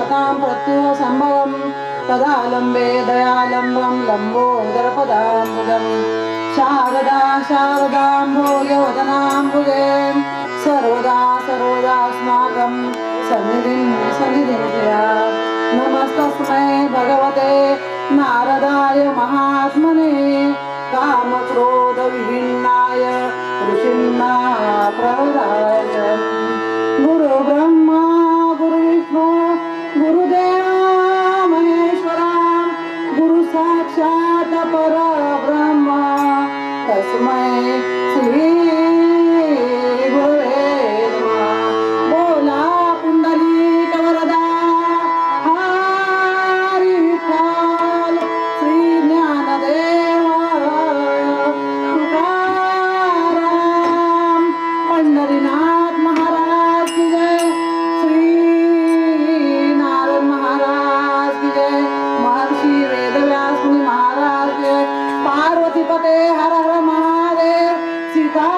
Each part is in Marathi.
सतां प्रत्युह संभवं तदा लंबे दयालंबं लंबोदरपदाम्बुजं शारदा शारदाम्भोजवदनाम्बुजे सर्वदा सर्वदास्माकं सन्निधिं सन्निधिं कुर्यात्। नमस्तस्मै भगवते नारदाय महात्मने कामक्रोध विभिन्नाय ऋषिन्ना प्रवराय गुरु ब्रह्मा गुरु विष्णु गुरुदेव महेश्वरा गुरु साक्षात परब्रह्म तस्मै श्री गुरुवे नमः। बोला पुंडलिक वरदा हरी विठ्ठल श्री ज्ञानदेव तुकाराम पंढरीनाथ महाराज की जय श्री नारायण महाराज की जय महर्षि वेदव्यास मुनि महाराज की जय पार्वती पते हर हर महादेव सीता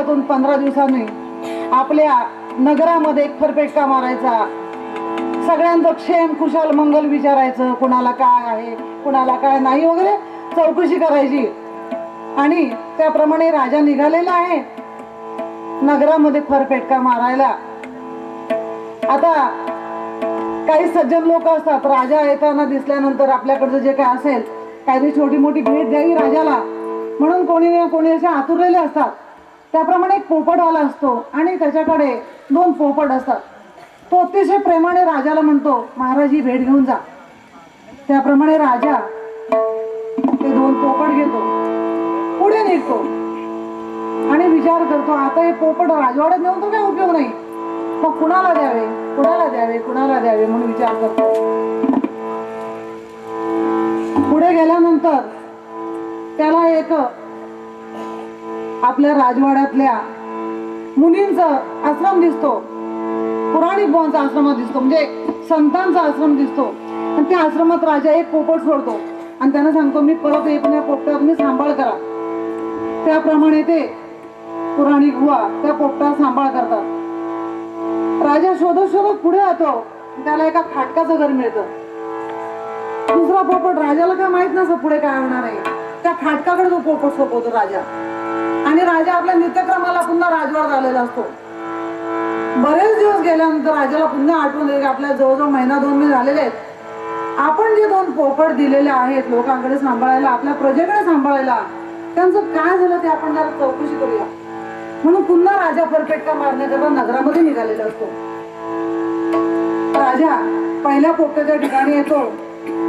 वर्षातून 15 दिवसांनी आपल्या नगरामध्ये एक फेरफटका मारायचा, सगळ्यांचं क्षेम खुशाल मंगल विचारायचं, कुणाला काय आहे कुणाला काय नाही वगैरे चौकशी करायची. आणि त्याप्रमाणे राजा निघालेला आहे नगरामध्ये फेरफटका मारायला. आता काही सज्जन लोक असतात, राजा येताना दिसल्यानंतर आपल्याकडचं जे काय असेल काहीतरी छोटी मोठी भेट द्यावी राजाला म्हणून कोणी ना कोणी असे आतुरलेले असतात. त्याप्रमाणे एक पोपटवाला असतो आणि त्याच्याकडे 2 पोपट असतात. तो अतिशय प्रेमाने राजाला म्हणतो, महाराज ही भेट घेऊन जा. त्याप्रमाणे राजा ते 2 पोपट घेतो, पुढे निघतो आणि विचार करतो, आता हे पोपट राजवाड्यात नेऊन तो काही उपयोग नाही, मग कुणाला द्यावे कुणाला द्यावे कुणाला द्यावे म्हणून विचार करतो. पुढे गेल्यानंतर त्याला एक आपल्या राजवाड्यातल्या मुनींचा आश्रम दिसतो, पुराणिक बुवांचा आश्रम दिसतो, म्हणजे संतांचा आश्रम दिसतो. आणि त्या आश्रमात राजा एक पोपट सोडतो आणि त्यांना सांगतो, मी परत येत नाही, पोपटात मी सांभाळ करा. त्याप्रमाणे ते पुराणिक बुवा त्या पोपटात सांभाळ करतात. राजा शोधत शोधत पुढे जातो, त्याला एका खाटकाचं घर मिळतं. दुसरा पोपट राजाला काय माहित नसतं पुढे काय होणार आहे, त्या खाटकाकडे तो पोपट सोपवतो राजा. आणि राजा आपल्या नित्यक्रमाला पुन्हा राजवाड्यात आलेला असतो. बरेच दिवस गेल्यानंतर राजाला पुन्हा आठवण येते, आपल्या जवळजवळ महिना 2 महिने झालेले आहेत, आपण जे 2 पोपट दिलेले आहेत लोकांकडे सांभाळायला, आपल्या प्रजेकडे सांभाळायला, त्यांचं काय झालं ते आपण जरा चौकशी करूया. म्हणून पुन्हा राजा फेरफटका मारण्याकरता नगरामध्ये निघालेला असतो. राजा पहिल्या पोपटाच्या ठिकाणी येतो,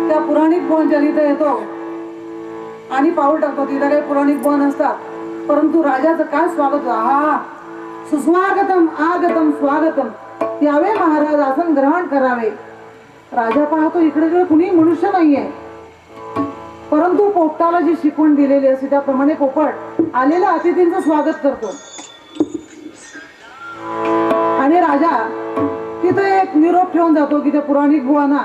त्या पुराणिक बुवांच्या इथे येतो आणि पाऊल टाकतो. तिथे काही पुराणिक बुवा नसतात, परंतु राजाचं काय स्वागत, हा सुस्वागतम आगतम स्वागतम, यावे महाराज आसन ग्रहण करावे. राजा पाहतो इकडे कुणी मनुष्य नाहीये, परंतु पोपटाला जी शिकवण दिलेली असते त्याप्रमाणे पोपट आलेल्या अतिथींचं स्वागत करतो. आणि राजा तिथे एक निरोप ठेवून जातो की त्या पुराणिक बुवांना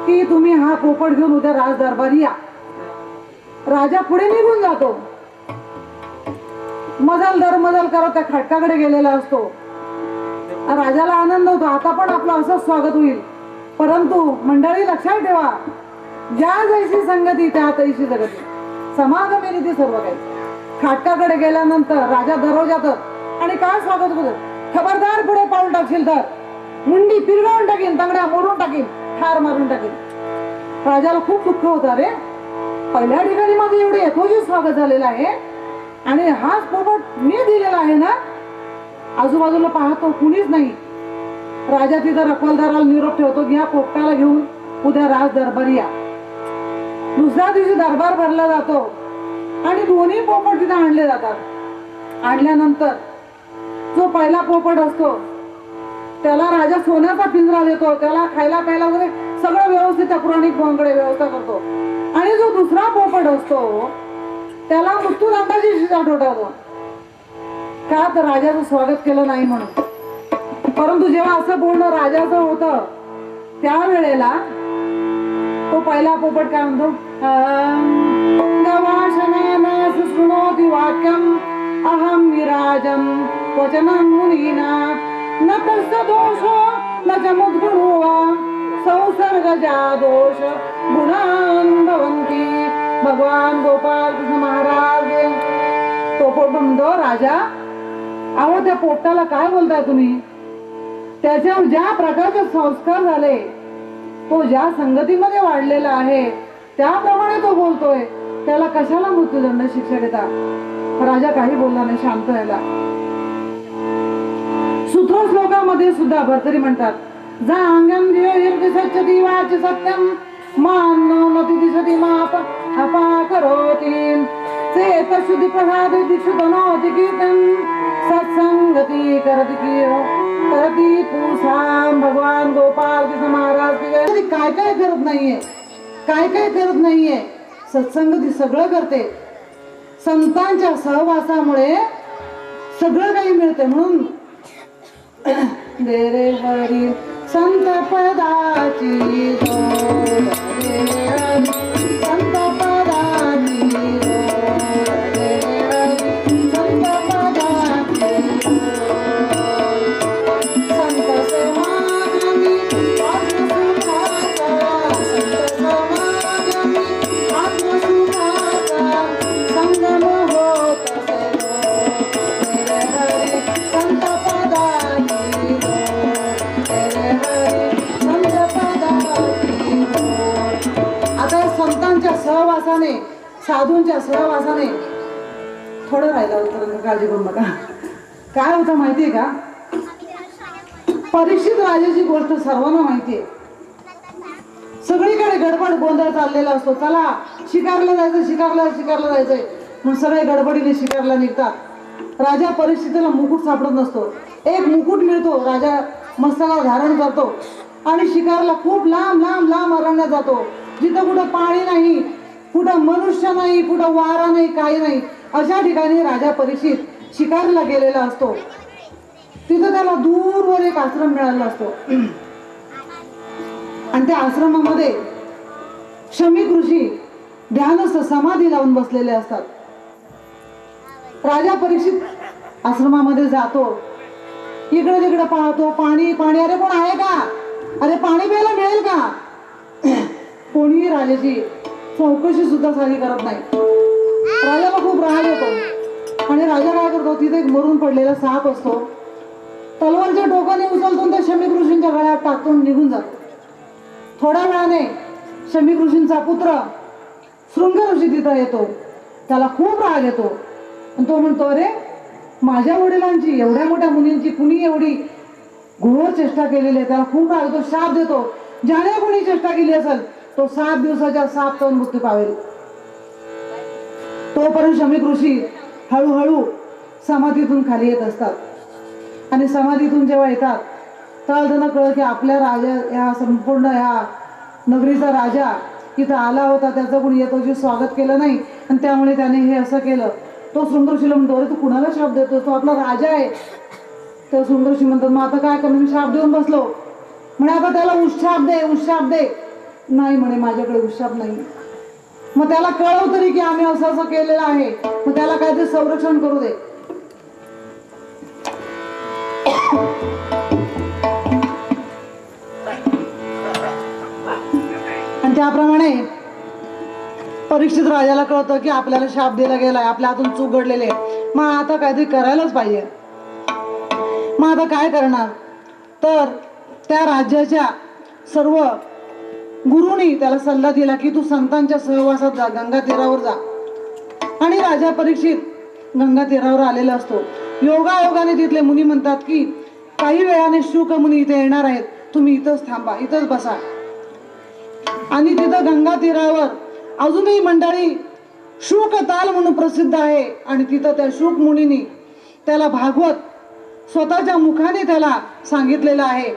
की तुम्ही हा पोपट घेऊन उद्या राज दरबारी या. राजा पुढे निघून जातो, मजल दरमजल करत त्या खटकाकडे गेलेला असतो. राजाला आनंद होतो, आता पण आपलं असंच स्वागत होईल. परंतु मंडळी लक्षात ठेवा, ज्या जैशी संगती त्या तैशी जगती, समागमे रीती सर्व काही. खाटकाकडे गेल्यानंतर राजा दरवाजात आणि काय स्वागत होतं, खबरदार पुढे पाऊल टाकशील तर मुंडी पिरगावून टाकीन, तंगड्या मोडून टाकीन, ठार मारून टाकीन. राजाला खूप दुःख होतं, रे पहिल्या ठिकाणी माझं एवढे यथोचित स्वागत झालेलं आहे आणि हाच पोपट मी दिलेला आहे ना. आजूबाजूला पाहतो कुणीच नाही. राजा तिथं रखवालदाराला निरोप ठेवतो की ह्या पोपटाला घेऊन उद्या राज दरबारी या. दुसऱ्या दिवशी दरबार भरला जातो आणि दोन्ही पोपट तिथे आणले जातात. आणल्यानंतर जो पहिला पोपट असतो त्याला राजा सोन्याचा पिंजरा देतो, त्याला खायला प्यायला वगैरे सगळं व्यवस्थित त्या पुराणिक बुवांकडे व्यवस्था करतो. आणि जो दुसरा पोपट असतो त्याला मृत्यूदंडाची शिक्षा ठोठावतो, का तर राजाचं स्वागत केलं नाही म्हणून. परंतु जेव्हा असं बोलणं राजाचं होतं त्यावेळेला तो पहिला पोपट काय म्हणतो, गवाशनान शृणोति वाक्यम अहम विराजम वचनं मुनीना न तस्य दोषो न च मुद्गुणो वा संसर्गजा दोष गुणान् भवन्ति. भगवान गोपाल कृष्ण महाराज. तो पोपट म्हणतो, राजा अहो त्या पोपटाला काय बोलताय तुम्ही, त्याच्यावर ज्या प्रकारचे संस्कार झाले, तो ज्या संगतीमध्ये वाढलेला आहे त्याप्रमाणे तो बोलतोय, त्याला कशाला मृत्यूदंड शिक्षा देता. राजा काही बोलला नाही, शांत राहिला. सूत्र श्लोकामध्ये सुद्धा भरतरी म्हणतात, जांगम दिसती वाच सत्यम मानो नती दिसती माप अपाकरोती चेत शुद्धि प्रसाद दिक्षुतनोति कीर्तन सत्संगती करती पूसाम. भगवान गोपाल कृष्ण महाराज की काय काय करत नाहीये, काय काय करत नाहीये, सत्संगती सगळं करते. संतांच्या सहवासामुळे सगळं काही मिळते. म्हणून दे रे हरी संत पदाची संत पदाची संत सहवासाने, साधूंच्या सहवासाने थोडं राहिलं होतं, काळजी करू नका. काय होतं माहितीये का, परीक्षित राजाची गोष्ट सर्वांना माहितीये. सगळीकडे गडबड गोंधळ चाललेला असतो. चला शिकारला जायचं, शिकारला जायचंय म्हणून सगळे गडबडीने शिकारला निघतात. राजा परीक्षितीला मुकुट सापडत नसतो. एक मुकुट मिळतो, राजा मस्तकावर धारण करतो आणि शिकारला खूप लांब लांब लांब अरण्यात जातो, जिथं कुठं पाणी नाही, कुठं मनुष्य नाही, कुठं वारा नाही, काही नाही. अशा ठिकाणी राजा परीक्षित शिकारला गेलेला असतो. तिथं त्याला दूरवर एक आश्रम मिळाला असतो आणि त्या आश्रमामध्ये शमीक ऋषी ध्यानस्थ समाधी लावून बसलेले असतात. राजा परीक्षित आश्रमामध्ये जातो, इकडे तिकडे पाहतो, पाणी पाणी, अरे कोण आहे का, अरे पाणी प्यायला मिळेल का. कोणीही राजाची चौकशी सुद्धा साधी करत नाही. राजाला खूप राग येतो आणि राजा काय करतो, तिथे एक मरून पडलेला साप असतो, तलवारच्या टोकाने उचलतो, त्या शमीक ऋषींच्या गळ्यात टाकून निघून जातो. थोड्या वेळाने शमीक ऋषींचा पुत्र शृंग ऋषी तिथं येतो. त्याला खूप राग येतो आणि तो म्हणतो, अरे माझ्या वडिलांची, एवढ्या मोठ्या मुलींची कुणी एवढी घोर चेष्टा केलेली आहे. त्याला खूप राग येतो, शाप देतो, ज्याने कोणी चेष्टा केली असेल तो 7 दिवसाच्या साप चावून मृत्यू पावेल. तोपर्यंत शमीक ऋषी हळूहळू समाधीतून खाली येत असतात आणि समाधीतून जेव्हा येतात तेव्हा त्यांना कळलं की आपल्या राजा, ह्या संपूर्ण ह्या नगरीचा राजा इथं आला होता, त्याचं कोणी येतोची स्वागत केलं नाही आणि त्यामुळे त्याने हे असं केलं. तो शृंग ऋषीला म्हणतो, अरे तू कुणाला शाप देतो, तो आपला राजा आहे. तर शृंग ऋषी म्हणतात, मग आता काय करणार, मी शाप देऊन बसलो. म्हणे आता त्याला उशाप दे, उशाप दे. नाही म्हणे, माझ्याकडे उशाप नाही. मग त्याला कळव तरी की आम्ही असं असं केलेलं आहे, मग त्याला काहीतरी संरक्षण करू दे. आणि त्याप्रमाणे परीक्षित राजाला कळतं की आपल्याला शाप दिला गेलाय, आपल्या हातून चूक घडलेली आहे, मग आता काहीतरी करायलाच पाहिजे. मग आता काय करणार, तर त्या राज्याच्या सर्व गुरुनी त्याला सल्ला दिला की तू संतांच्या सहवासात जा, गंगा तीरावर जा. आणि राजा परीक्षित गंगा तीरावर आलेला असतो. योगायोगाने तिथले मुनी म्हणतात की काही वेळाने शुक मुनी इथे येणार आहेत, तुम्ही इथंच थांबा, इथंच बसा. आणि तिथं गंगा तीरावर अजूनही मंडळी शुक ताल म्हणून प्रसिद्ध आहे आणि तिथं त्या शुक मुनींनी त्याला भागवत स्वतःच्या मुखाने त्याला सांगितलेलं आहे.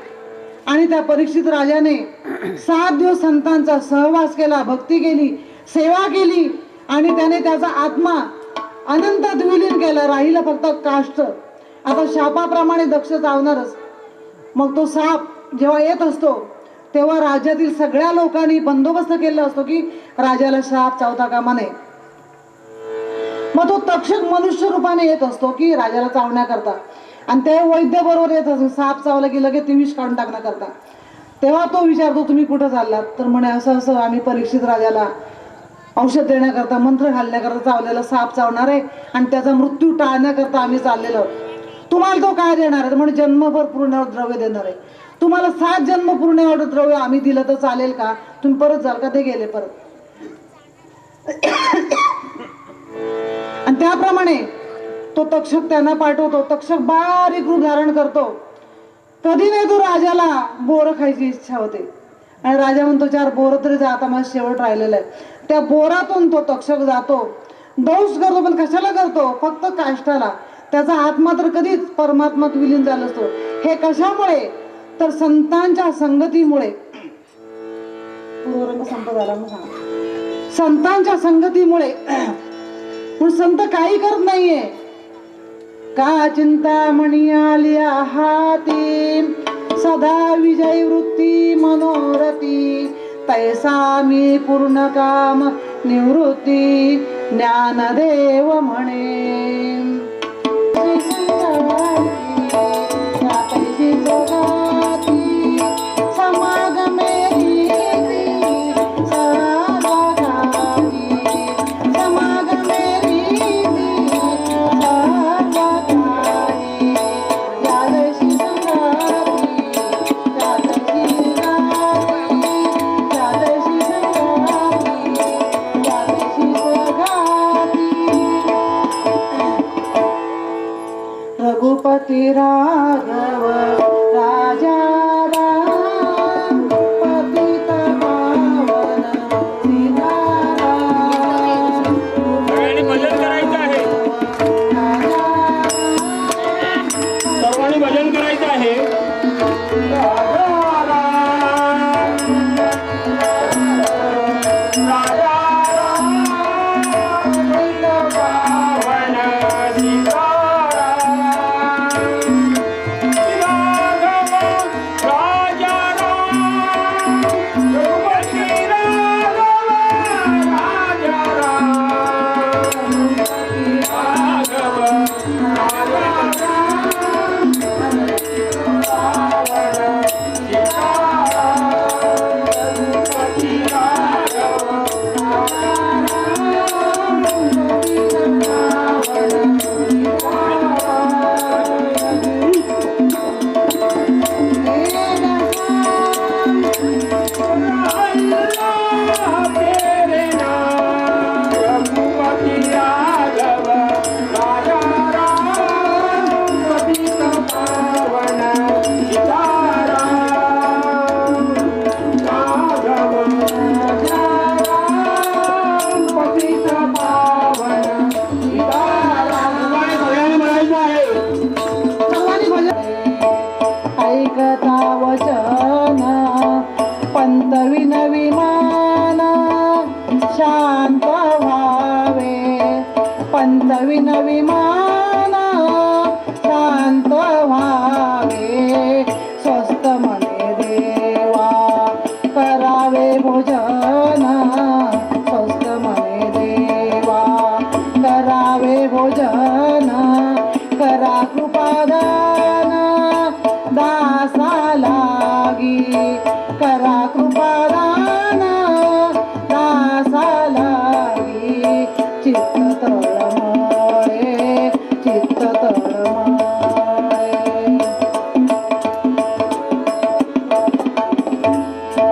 आणि त्या परीक्षित राजाने 7 दिवस संतांचा सहवास केला, भक्ती केली, सेवा केली आणि त्याने त्याचा आत्मा अनंतात विलीन केला. राहिलं फक्त काष्ट. आता शापाप्रमाणे दक्ष चावणारच. मग तो साप जेव्हा येत असतो तेव्हा राज्यातील सगळ्या लोकांनी बंदोबस्त केला असतो की राजाला शाप चावता कामा नये. मग तो तक्षक मनुष्य रूपाने येत असतो की राजाला चावण्याकरता आणि ते वैद्य बरोबर येत असतो. साप चावला की लगेच ते विष काढून टाकण्याकरता. तेव्हा तो विचारतो, तुम्ही कुठं चाललात, तर म्हणे असं असं आम्ही परीक्षित राजाला औषध देण्याकरता, मंत्र घालण्याकरता चावलेला साप चावणार आहे आणि त्याचा मृत्यू टाळण्याकरता आम्ही चाललेलो. तुम्हाला तो काय देणार आहे, म्हणजे जन्मभर पूर्ण द्रव्य देणार आहे. तुम्हाला 7 जन्म पूर्ण एवढं द्रव्य आम्ही दिलं तर चालेल का, तुम्ही परत जाल का. ते गेले परत. आणि त्याप्रमाणे तो तक्षक त्यांना पाठवतो. तक्षक बारीक रूप धारण करतो. कधी नाही तो राजाला बोरं खायची इच्छा होते आणि राजा म्हणतो 4 बोरं तरी जा, आता माझा शेवट राहिलेला आहे. त्या बोरातून तो तक्षक जातो, दंश करतो. पण कशाला करतो, फक्त काष्टाला. त्याचा आत्मा तर कधीच परमात्मात विलीन झाला असतो. हे कशामुळे, तर संतांच्या संगतीमुळे. संतांच्या संगतीमुळे. संत काही करत नाहीये. का चिंतामणी आलिया हाती, सदा विजय वृत्ती मनोरथी, तैसा मी पूर्ण काम निवृत्ती, ज्ञानदेव म्हणे. विमान शांत व्हावे, पंचविन विमान शांत व्हावे, स्वस्त मने देवा करावे भोजन, स्वस्त मने देवा करावे भोजन, करा कृपादान दासा लागी, करा कृपादान दासा लागी, चित्त तळमळे, चित्त तळमळे.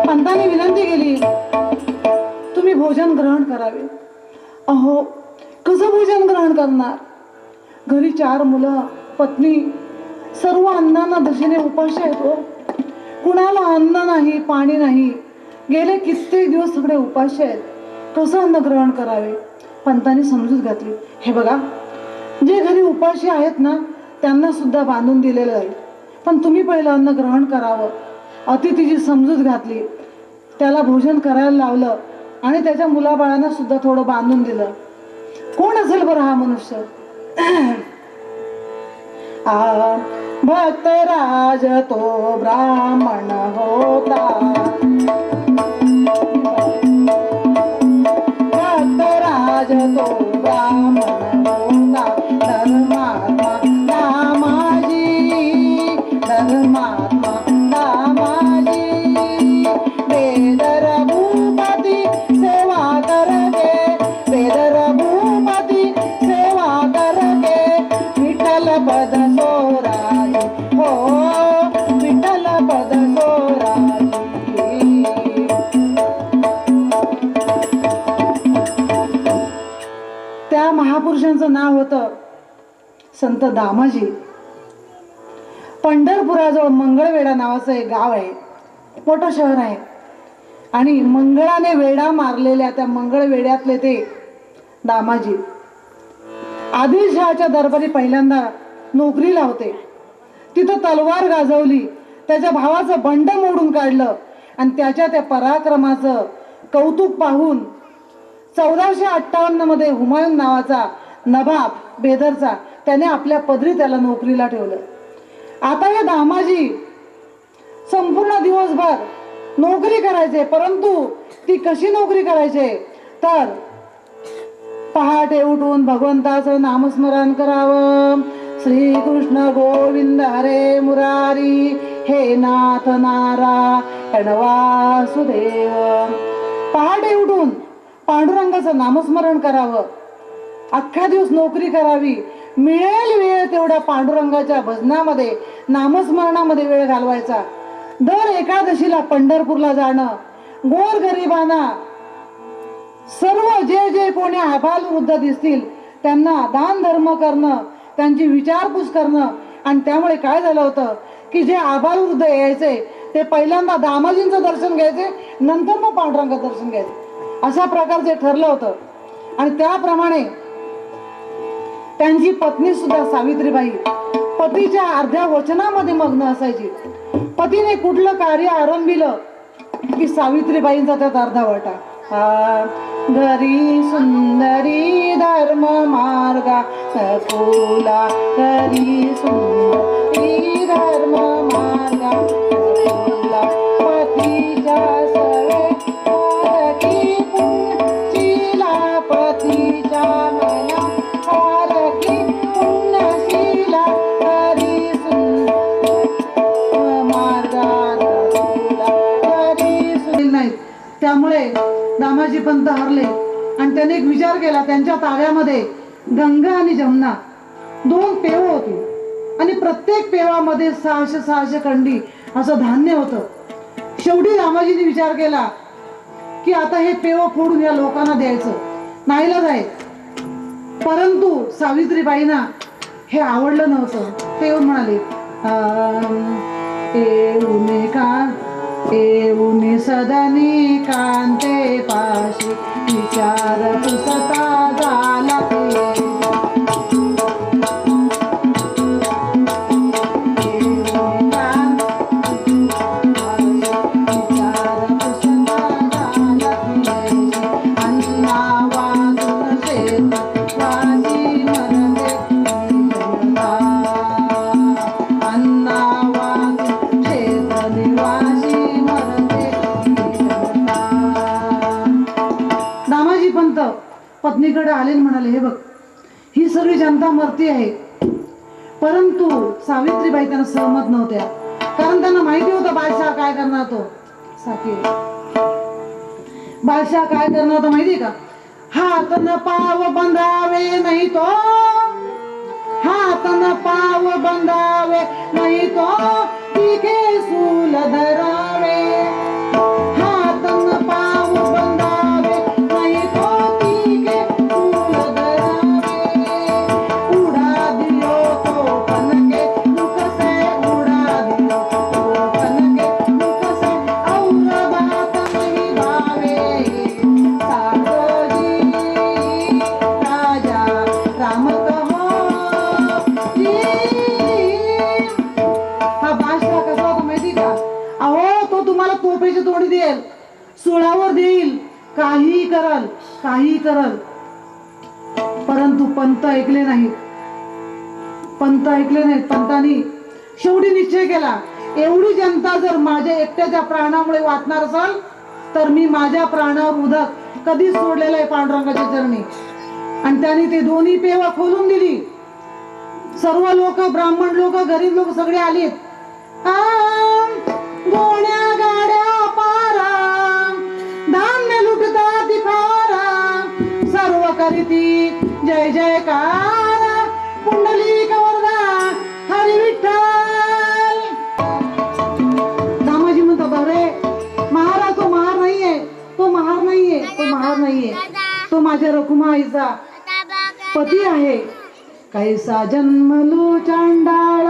पंतांनी विनंती केली, तुम्ही भोजन ग्रहण करावे. अहो, कसं भोजन ग्रहण करणार? घरी 4 मुलं, पत्नी, सर्व अन्नांना दशेने उपाशी आहेत. हो, कुणाला अन्न नाही, पाणी नाही, गेले कित्येक दिवस सगळे उपाशी आहेत. कसं अन्न ग्रहण करावे? पंतांनी समजूत घातली, हे बघा, जे घरी उपाशी आहेत ना त्यांना सुद्धा बांधून दिलेलं आहे, पण तुम्ही पहिलं अन्न ग्रहण करावं. अतिथीची समजूत घातली, त्याला भोजन करायला लावलं आणि त्याच्या मुलाबाळांना सुद्धा थोडं बांधून दिलं. कोण असेल बरं हा मनुष्य? भक्तराज तो ब्राह्मण होता, भक्तराज तो ब्राह्मण होता, धर्मात्मा दामाजी, धर्मात्मा दामाजी, बेदर भूपती सेवा करगे, बेदर भूपती सेवा करगे, विठ्ठल पद सोराजी, हो विठ्ठल पद सोराजी. त्या महापुरुषांचं नाव होतं संत दामाजी. पंढरपुराजवळ मंगळवेढा नावाचं एक गाव आहे, मोठं शहर आहे, आणि मंगळाने वेढा मारलेल्या त्या मंगळवेढ्यातले ते दामाजी आदिलशहाच्या दरबारी पहिल्यांदा नोकरीला होते. तिथं तलवार गाजवली, त्याच्या भावाचं बंड मोडून काढलं आणि त्याच्या त्या पराक्रमाचं कौतुक पाहून 1458 मध्ये हुमायून नावाचा नवाब बेदरचा त्याने आपल्या पदरी त्याला नोकरीला ठेवलं. आता हे दामाजी संपूर्ण दिवसभर नोकरी करायचे, परंतु ती कशी नोकरी करायचे तर पहाटे उठून भगवंताचं नामस्मरण करावं. श्री कृष्ण गोविंद हरे मुरारी, हे नाथ नारायण वासुदेव. पहाटे उठून पांडुरंगाचं नामस्मरण करावं, अख्खा दिवस नोकरी करावी, मिळेल वेळ तेवढ्या पांडुरंगाच्या भजनामध्ये नामस्मरणामध्ये वेळ घालवायचा. दर एकादशीला पंढरपूरला जाणं, गोरगरिबांना सर्व जे जे कोणी आबालवृद्ध दिसतील त्यांना दान धर्म करणं, त्यांची विचारपूस करणं. आणि त्यामुळे काय झालं होतं की जे आबालवृद्ध यायचे ते पहिल्यांदा दामाजींचं दर्शन घ्यायचे, नंतर मग पांडुरंगाचं दर्शन घ्यायचे, अशा प्रकारचे ठरलं होतं. आणि त्याप्रमाणे त्यांची पत्नी सुद्धा सावित्रीबाई पतीच्या अर्ध्या वचनामध्ये मग्न असायची. पतीने कुठलं कार्य आरंभिलं की सावित्रीबाईंचा त्यात अर्धा वाटा. घरी सुंदरी धर्म मार्गा फुला, घरी सुंदरी धर्म मार्गा फुला, पतीच्या सवे की पुण्यशीला, पतीच्या मना की पुण्यशीला, घरी सुंदर मार्गा फुला, घरी सुंदर. नाही, त्यामुळे दामाजी पंत हरले आणि त्याने एक विचार केला. त्यांच्या ताव्यामध्ये गंगा आणि जमुना 2 पेव होती आणि प्रत्येक पेवामध्ये 600 खंडी असं धान्य होतं. शेवटी दामाजीने विचार केला की आता हे पेव फोडून या लोकांना द्यायचं, नाईलाज आहे. परंतु सावित्रीबाईंना हे आवडलं नव्हतं. ते येऊन म्हणाले, येऊने का येऊने सदनी कांते पाशी, विचार पुसता झाला विचार पुसता पत्नीकडे आले आणि म्हणाले, हे बघ, ही सगळी जनता मरती आहे. परंतु सावित्रीबाई त्यांना सहमत नव्हत्या, कारण त्यांना माहिती होतं बादशाह काय करणार. तो साकी बादशाह काय करणार होता माहिती का? हात न पाव बंधावे नाही तो, हात न पाव बंधावे नाही तो, तिघे सूल धरावे. हात न पाव बंधावे नाही तो, तिघे सूल धरावे. उडा दियो तो कनके मुकसे, उडा दियो तो कनके मुकसे, औरबात नाही भावे. सागोजी राजा राम कहो जी. हा बादशाह कसा होता माहिती का? अहो, तो तुम्हाला तोफेची तोडी देईल, सुळावर देईल, काही करल, काही करल. परंतु पंत ऐकले नाहीत, पंत ऐकले नाहीत. पंतांनी शेवटी निश्चय केला, एवढी जनता जर माझ्या एकट्याच्या प्राणामुळे वाचणार असेल तर मी माझ्या प्राणावर उदक कधीच सोडलेलं आहे पांडुरंगाच्या चरणी. आणि त्यांनी ते दोन्ही पेवा खोलून दिली. सर्व लोक, ब्राह्मण लोक, गरीब लोक सगळे आलेत. गोण्या गाड्या पारा, धान्य लुटता तिफारा, सर्व करीती जय जयकार, पुंडलिक वरदा हरी विठ्ठल. दामाजी म्हणतो, बरे महाराज, तो महार नाहीये, तो महार नाहीये, तो महार नाहीये, तो माझ्या रखुमाईचा पती आहे. कैसा जन्मलो चांडाळ,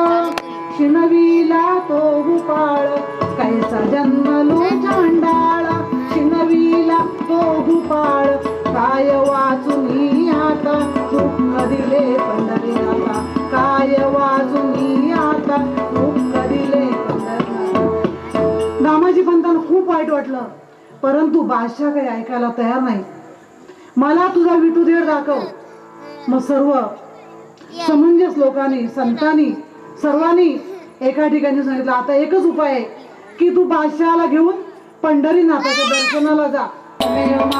शिणविला तो भूपाळ. कैसा जन्मलो चांडाळ, शिणविला तो भूपाळ. काय वाचुनी आता दुःख दिले पंढरीनाथा, काय वाचुनी आता दुःख दिले पंढरीनाथा. दामाजी पंतांना खूप वाईट वाटलं, परंतु बादशाह काही ऐकायला तयार नाही. मला तुझा विठू देड दाखव. मग सर्व समंजस लोकांनी, संतांनी, सर्वांनी एका ठिकाणी सांगितलं, आता एकच उपाय आहे की तू बादशहाला घेऊन पंढरीनाथाच्या दर्शनाला जा. हरे राम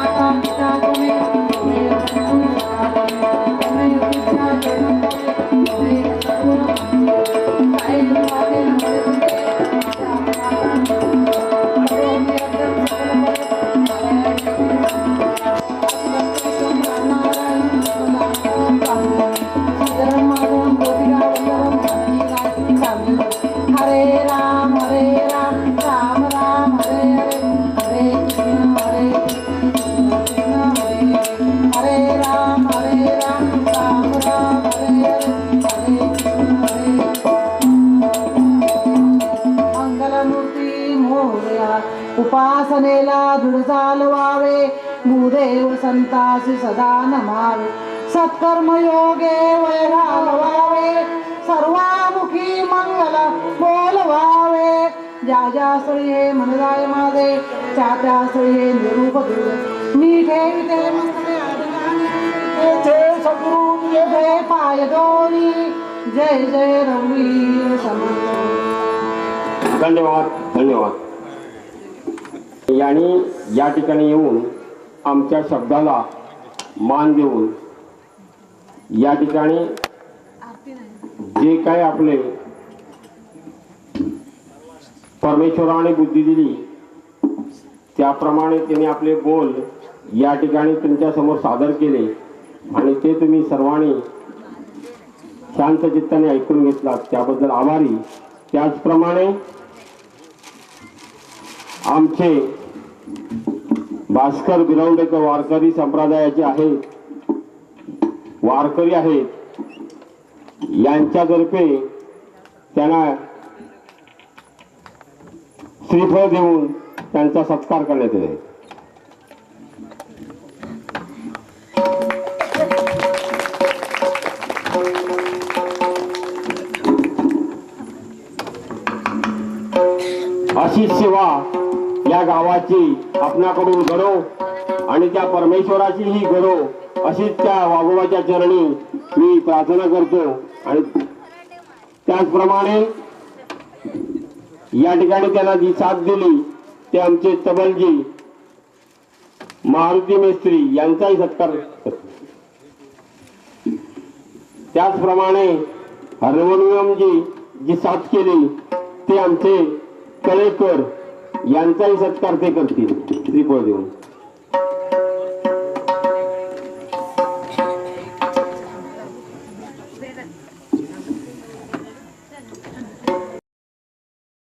राम राम हरे हरे, हरे कृष्ण कृष्ण हरे हरे, हरे राम राम राम हरे हरे, हरे कृष्ण हरे. मंगलमूर्ती मोरया, उपासनेला दृढ चालवावे, भूदेव संतासी सदा नमावे. सत्कर्म योगे वय घालवावे, सर्वामुखी मंगल बोलवावे. ज्या ज्या स्थळी हे मन जाय माझे, त्या त्या स्थळी हे निरूप तुझे. मी ठेविते मंगले आडगाणी, सद्गुरु जय पाय दोनी, जय जय रघुवीर समर्थ. धन्यवाद, धन्यवाद. यांनी या ठिकाणी येऊन आमच्या शब्दाला मान देऊन या ठिकाणी जे काय आपले परमेश्वराने बुद्धी दिली त्याप्रमाणे त्यांनी आपले बोल या ठिकाणी तुमच्या समोर सादर केले आणि ते तुम्ही सर्वांनी शांत चित्ताने ऐकून घेतलात, त्याबद्दल आभारी. त्याचप्रमाणे आमचे भास्कर बिरवडेकर वारकरी संप्रदायाचे आहेत, वारकरी आहेत, यांच्यातर्फे त्यांना श्रीफळ देऊन त्यांचा सत्कार करण्यात येईल. अशी सेवा या गावाची आपणाकडून घडो आणि त्या परमेश्वराची ही घडो अशीच त्या वाघोबाच्या चरणी मी प्रार्थना करतो. आणि त्याचप्रमाणे या ठिकाणी त्यांना जी साथ दिली ते आमचे तबलजी मारुती मेस्त्री यांचाही सत्कार करतील. त्याचप्रमाणे हार्मोनियमची जी साथ केली ते आमचे कळेकर यांचाही सत्कार ते करतील श्रीफळ देऊन.